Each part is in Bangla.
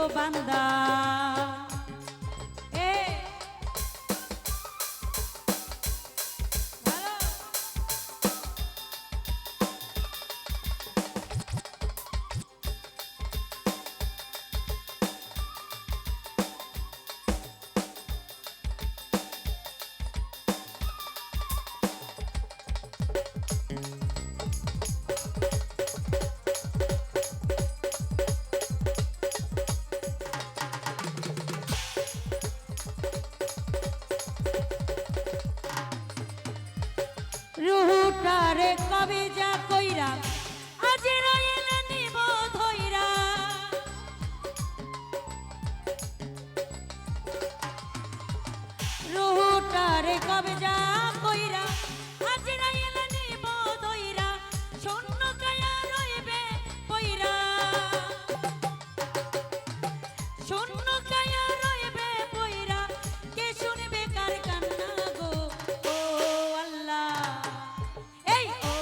বান্দা এ ভালো রুহুটারে কবে যা কইরা আজ রইলা নিব ধইরা রুহুটারে কবে যা কইরা আজ রইলা নিব ধইরা শূন্য কায়া রইবে পইরা শূন্য কায়া রইবে পইরা কে শুনবে কার কান্না গো ও আল্লাহ এই ও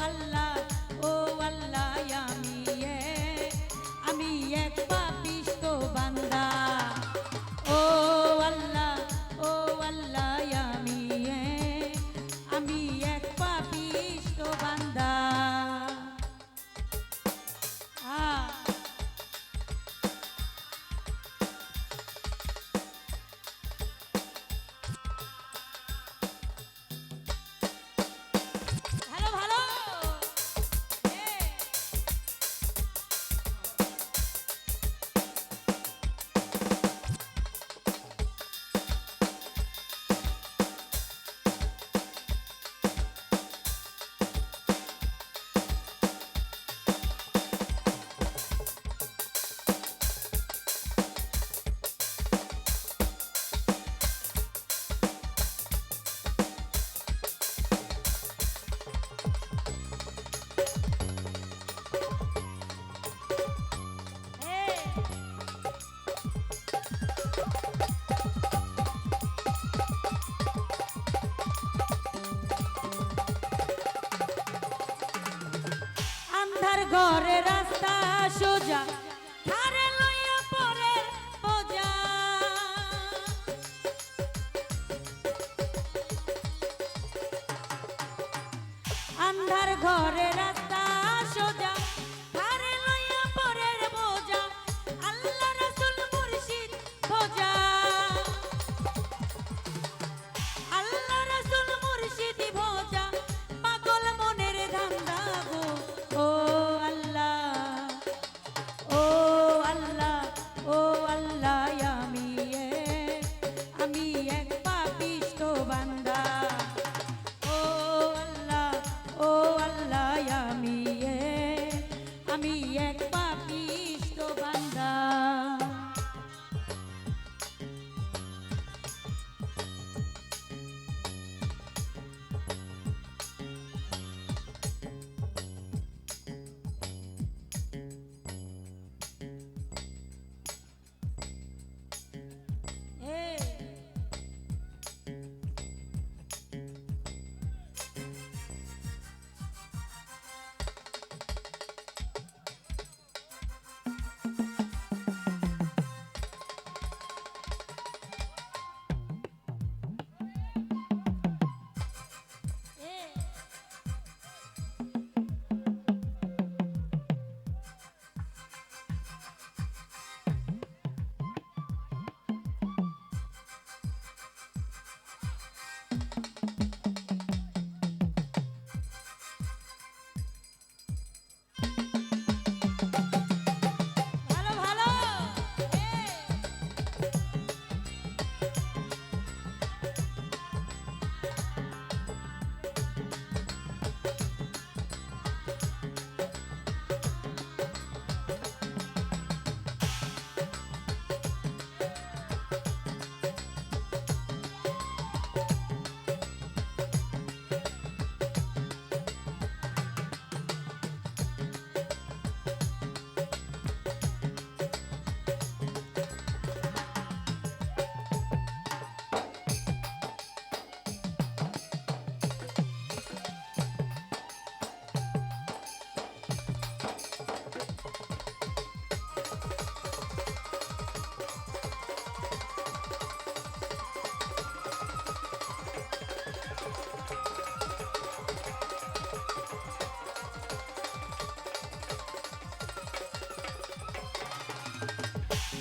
আল্লাহ আমি এক পাপিষ্ঠ বান্দা ও আল্লাহ আমি এক পাপিষ্ঠ বান্দা ভালো ভালো আন্ধার ঘরে রাস্তা সোজা ধারে লইয়া পরে বোঝা আন্ধার ঘরে রাস্তা সোজা ধারে লইয়া পরের বোঝা আল্লাহ রাসূল মুর্শিদ খোঁজা আল্লাহ রাসূল মুর্শিদ ভোজা পাগল মনের ধান্দা গো ও আল্লাহ ও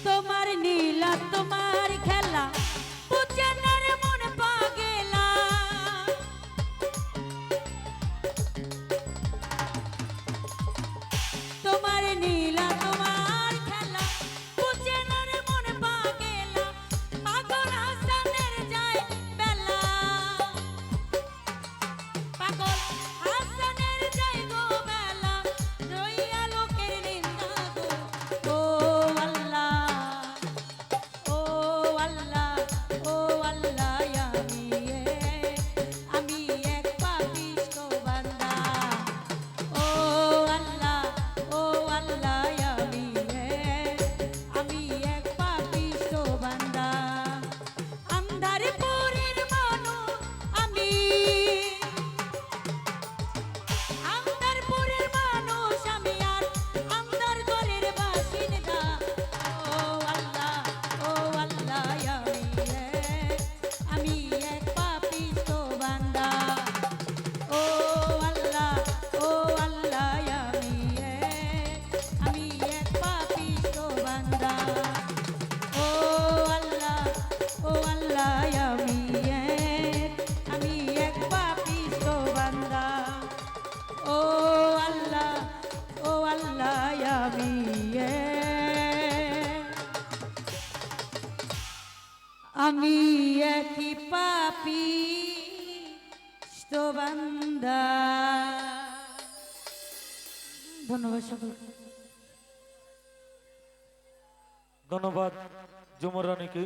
তোমার নীলা তোমার খেলা বুঝে না রে মন পাগেলা। তোমার নীলা তোমার খেলা বুঝে না রে মন পাগেলা। পাগল হাসানের যায় বেলা, পাগল হাসানের যায় গো বেলা, রইয়া লোকের নিন্দা গো। ও আল্লাহ, ও আল্লাহ, ও আল্লাহ, আমি এক পাপিষ্ঠ বান্দা। ও আল্লাহ, ও আল্লাহ, আমি এক পাপিষ্ঠ বান্দা। আন্ধারপুরের মানুষ আমি, আন্ধারপুরের মানুষ আমি, আর আন্ধার ঘরের বাসিন্দা। ও আল্লাহ, ও আল্লাহ, আমি এক পাপিষ্ঠ বান্দা। ও আল্লাহ, ও আল্লাহ, আমি এক পাপিষ্ঠ বান্দা। ও আল্লাহ, ও আল্লাহ, আমি এক পাপিষ্ঠ বান্দা। ও আল্লাহ, ও আল্লাহ, আমি একই পাপিষ্ঠ বান্দা। ধন্যবাদ সকলকে। ধন্যবাদ ঝুমুর রানীকে।